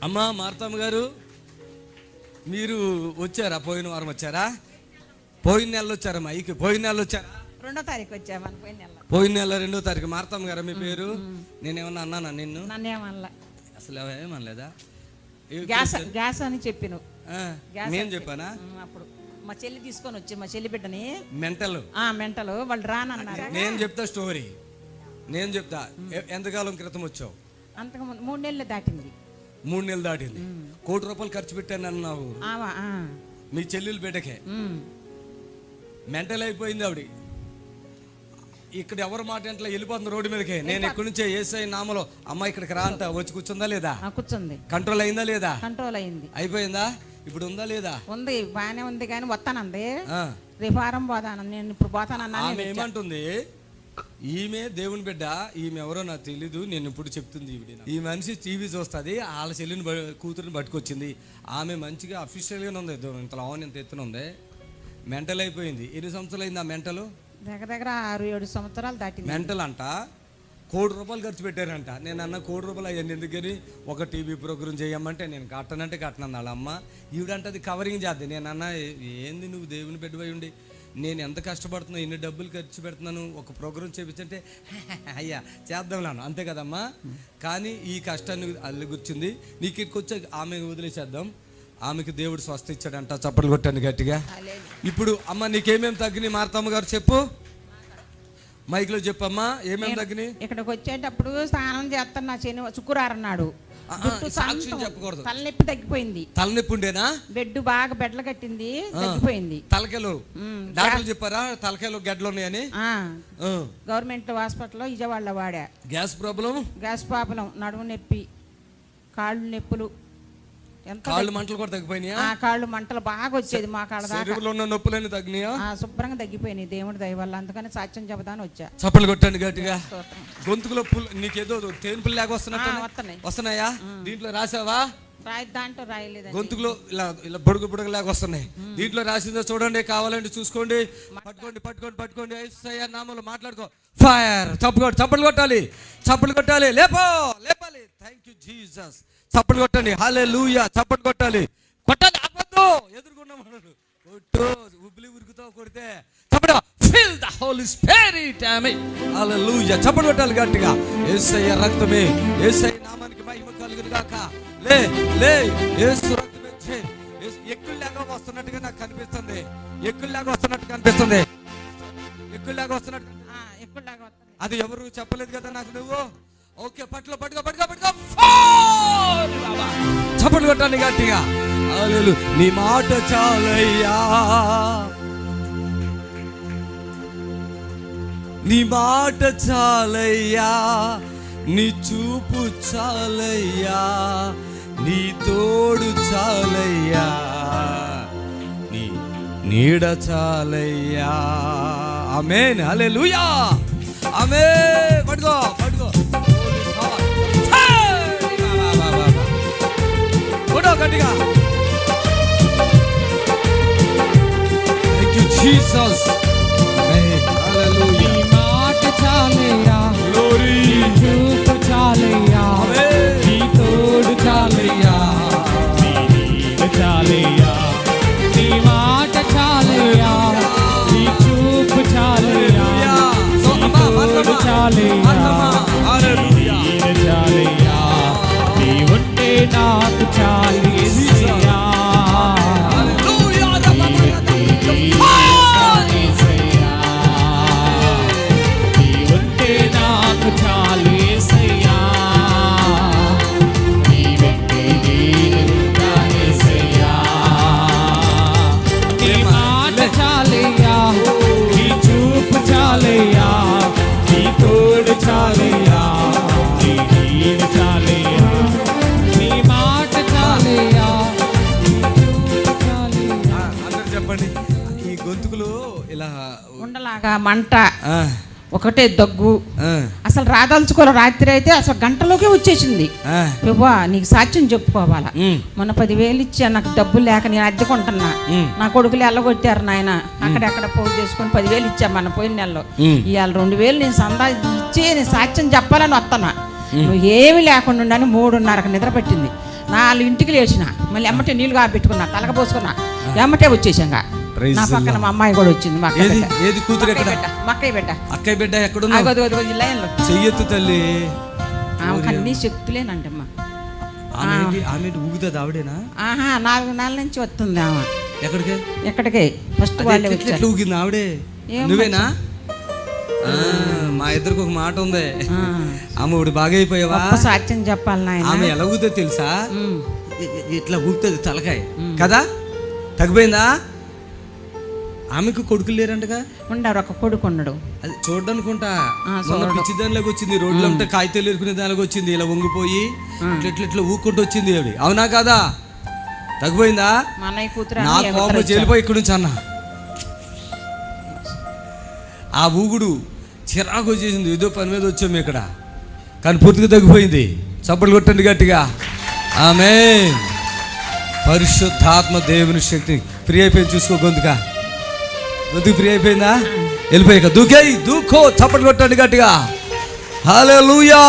అమ్మా మార్తమ్మ గారు, మీరు వచ్చారా? పోయిన వారం వచ్చారా? పోయిన నెలలో వచ్చారమ్మా. పోయిన నెలలో వచ్చారా? 2వ తారీఖు వచ్చామా? పోయిన నెల 2వ తారీఖు. మార్తమ్మ గారు మీ పేరు? నేనేమన్నా అన్నానా నిన్ను? అసలు ఏమనలేదా? గ్యాస్ అని చెప్పిను. నేను చెప్పానా? అప్పుడు మా చెల్లి తీసుకొని వచ్చి మా చెల్లి బిడ్డని మెంటలు వాళ్ళు రానన్నారు. నేను చెప్తా స్టోరీ, నేను చెప్తా. ఎంతకాలం క్రితం వచ్చావు? అంతకుముందు 3 నెలలు దాటింది. 3 నెలలు దాటింది. ₹1 కోటి ఖర్చు పెట్టాను అన్నావు మీ చెల్లెలు బిడ్డకే. మెంటల్ అయిపోయింది ఆవిడ. ఇక్కడ ఎవరు మాట ఇంట్లో వెళ్ళిపోతుంది రోడ్డు మీదకే. నేను ఇక్కడి నుంచే యేసయ్య నామములో అమ్మ ఇక్కడికి రా అంట. వచ్చి కూర్చుందా లేదా? కూర్చుంది. కంట్రోల్ అయిందా లేదా? కంట్రోల్ అయింది. అయిపోయిందా? ఇప్పుడు ఉందా లేదా? ఉంది, బాగానే ఉంది. కానీ వస్తానంది రేపు వారం పోతాను. నేను ఇప్పుడు పోతానన్నా. ఆమె ఏమంటుంది? ఈమె దేవుని బిడ్డ, ఈమె ఎవరో నాకు తెలీదు, నేను ఇప్పుడు చెప్తుంది. ఈ మనిషి టీవీ చూస్తుంది, వాళ్ళ చెల్లిని కూతురుని పట్టుకొచ్చింది. ఆమె మంచిగా అఫీషియల్గానే ఉంది, ఇంత లావని ఇంత ఎత్తున ఉంది. మెంటల్ అయిపోయింది. ఎన్ని సంవత్సరాలు అయింది ఆ మెంటలు? దగ్గర 6-7 సంవత్సరాలు దాటింది. మెంటల్ అంట. ₹1 కోటి ఖర్చు పెట్టారంట. నేను అన్న ₹1 కోటి అయ్యింది ఎందుకని? ఒక టీవీ ప్రోగ్రాం చేయమంటే నేను కట్టనంటే కట్టనన్నాడు వాళ్ళ అమ్మ. ఈవిడంటే అది కవరింగ్ చేద్ది. నేను అన్న ఏంది నువ్వు దేవుని బిడ్డవై ఉండి నేను ఎంత కష్టపడుతున్నా, ఎన్ని డబ్బులు ఖర్చు పెడుతున్నాను, ఒక ప్రోగ్రాం చేపించంటే అయ్యా చేద్దాం నాను, అంతే కదమ్మా. కానీ ఈ కష్టాన్ని అల్లి గుర్చింది. నీకు ఇక్కడికి వచ్చి ఆమె వదిలేసేద్దాం. ఆమెకు దేవుడు స్వస్థ ఇచ్చాడంట. చప్పట్లు కొట్టండి గట్టిగా. ఇప్పుడు అమ్మ నీకేమేమి తగ్గినాయి మార్తమ్మ గారు చెప్పు, మైక్లో చెప్పమ్మా. ఏమేమి తగ్గినాయి? ఇక్కడికి వచ్చేటప్పుడు స్నానం చేస్తున్నా, శుక్రవారం నాడు చెప్పకూడదు. తలనొప్పి తగ్గిపోయింది. తలనొప్పి ఉండేనా? బెడ్లు కట్టింది, తగ్గిపోయింది. తలకాయలు డాక్టర్లు చెప్పారా తలకాయలు గడ్డలు ఉన్నాయని? గవర్నమెంట్ హాస్పిటల్లో విజయవాడలో వాడా. గ్యాస్ ప్రాబ్లం, నడుము నొప్పి, కాళ్ళు నొప్పులు, కాళ్ళు మంటలు కూడా తగ్గిపోయినాయా? కాళ్ళు మంటలు బాగా వచ్చేది మా కాళ్ళ శరీరంలో ఉన్న నొప్పులన్నీ తగ్గినాయా? శుభ్రంగా తగ్గిపోయినాయి దేవుడి దయ వల్ల. అందుకని సాక్ష్యం చెబుదాని వచ్చా. చప్పలు కొట్టండి గట్టిగా. గొంతుకులో నీకేదో తేనుపులు లేక వస్తున్నాయా? దీంట్లో రాసావా? దాంట్లో రాయలేదు. గొంతుకులో ఇలా ఇలా బుడగ లేక వస్తున్నాయి. దీంట్లో రాసిందో చూడండి, కావాలంటే చూసుకోండి. పట్టుకోండి. యేసయ్య నామములో మాట్లాడుకో. ఫైర్. చప్పలు కొట్టాలి. లేపాలి. Thank you Jesus. చప్పట్లు కొట్టండి. హల్లెలూయా. చప్పట్లు కొట్టాలి. ఆపొద్దు. ఎదుర్కొన్నాడు కొట్టు. ఉబ్బిలి ఉరుకుతావు కొడితే చప్పట. Feel the holy spirit. Amen. Hallelujah. చప్పట్లు కొట్టాలి గట్టిగా. యేసయ్య రక్తమే, యేసయ్య నామానికి మహిమ కలుగును గాక. లే యేసు రక్తమే చే. ఎక్కులు లేక వస్తున్నట్టుగా నాకు కనిపిస్తుంది. అది ఎవరు చెప్పలేదు కదా నాకు నువ్వు. ఓకే, పట్టుకో. చప్పట్లు కొట్టాలి గట్టిగా. హల్లెలూయా. నీ మాట చాలయ్యా, నీ చూపు చాలయ్యా, నీ తోడు చాలయ్యా, నీ నీడ చాలయ్యా. ఆమేన్. హల్లెలూయా. ఆమేన్. పట్టుకో. గట్టిగా. Thank you Jesus. హల్లెలూయా. నీ మాట చాలయ్యా, గ్లోరీ. నీ చూపు చాలయ్యా, నీ తోడు చాలయ్యా, నీ నీడ చాలయ్యా. నీ మాట చాలయ్యా, నీ చూపు చాలయ్యా, నీ తోడు చాలయ్యా, నీ నీడ చాలయ్యా. నీ ఉంటే నాకు చాలు యేసయ్యా. నీ ఉంటే నాకు చాలు యేసయ్యా. నీ వెంటే నేనుంటా యేసయ్యా. నీ మాట చాలయ్యా, నీ చూపు చాలయ్యా, నీ తోడు చాలయ్యా, నీ నీడ చాలయ్యా. చెప్పండి. ఈ గొంతుకులు ఇలా ఉండలాగా మంట, ఒకటే దగ్గు. అసలు రాదలుచుకోవాలి. రాత్రి అయితే అసలు గంటలోకే వచ్చేసింది. ప్రభా నీకు సాక్ష్యం చెప్పుకోవాలా. మొన్న 10,000 ఇచ్చా, నాకు డబ్బులు లేక నేను అద్దెకుంటున్నా. నా కొడుకులు ఎల్లగొట్టారు నాయన. అక్కడెక్కడ పోగు చేసుకుని 10,000 ఇచ్చా మన పోయిన నెలలో. ఇవాళ 2,000 నేను సందా ఇచ్చి నేను సాక్ష్యం చెప్పాలని వస్తున్నా. నువ్వు ఏమి లేకుండా 3:30కి నిద్ర పట్టింది. 4 లేచిన, మళ్ళీ ఎమ్మటే నీళ్ళు కాబెట్టుకున్నా, తలక పోసుకున్నా, ఎమ్మటే వచ్చేసాంగా. నా పక్కన మా అమ్మాయి కూడా వచ్చింది. మా ఏది కూతురు ఎక్కడ? అక్కయ్య బిడ్డ. అక్కయ్య బిడ్డ ఎక్కడున్నా? లైన్లో చెయ్యొద్దు తల్లి. ఆమెకు అన్ని శక్తులేనంటమ్మా. ఆమె ఊగుతుంది ఆవిడేనా? 4 నెలల నుంచి వస్తుంది ఆమె. ఎక్కడికి? ఎక్కడికి? ఫస్ట్ వాళ్ళే వచ్చారు. ఊగింది ఆవిడే? నువ్వేనా? మా ఇద్దరికి ఒక మాట ఉంది. ఆమె ఇప్పుడు బాగా అయిపోయావా? సాక్ష్యం చెప్పాలి నాయన. ఆమె ఎలా ఊగుతుందో తెలుసా? ఇట్లా ఊగుతుంది తలకాయ కదా. తగ్గిపోయిందా? ఆమెకు కొడుకులు లేరంటగా? ఉండరు, ఒక కొడుకు ఉన్నాడు. అది చూడనుకుంటా. పిచ్చి దానిలోకి వచ్చింది, రోడ్లో ఉంటే కాగితాలు ఎరుకునే దానిలోకి వచ్చింది. ఇలా వంగిపోయి ఇట్లా ఊక్కుంటూ వచ్చింది ఆవిడ. అవునా కాదా? తగ్గిపోయిందా? నా కోపం చెల్లిపోయి ఇక్కడి నుంచి అన్న. ఆ ఊగుడు చిరాకు వచ్చేసింది. ఏదో పని మీద వచ్చాము ఇక్కడ, కానీ పూర్తిగా తగ్గిపోయింది. చప్పట్లు కొట్టండి గట్టిగా. ఆమేన్. పరిశుద్ధాత్మ దేవుని శక్తి ఫ్రీ అయిపోయింది. చూసుకో, గొంతుకు ఫ్రీ అయిపోయిందా? వెళ్ళిపోయాక దూకో, చప్పట్లు కొట్టండి గట్టిగా. హల్లెలూయా.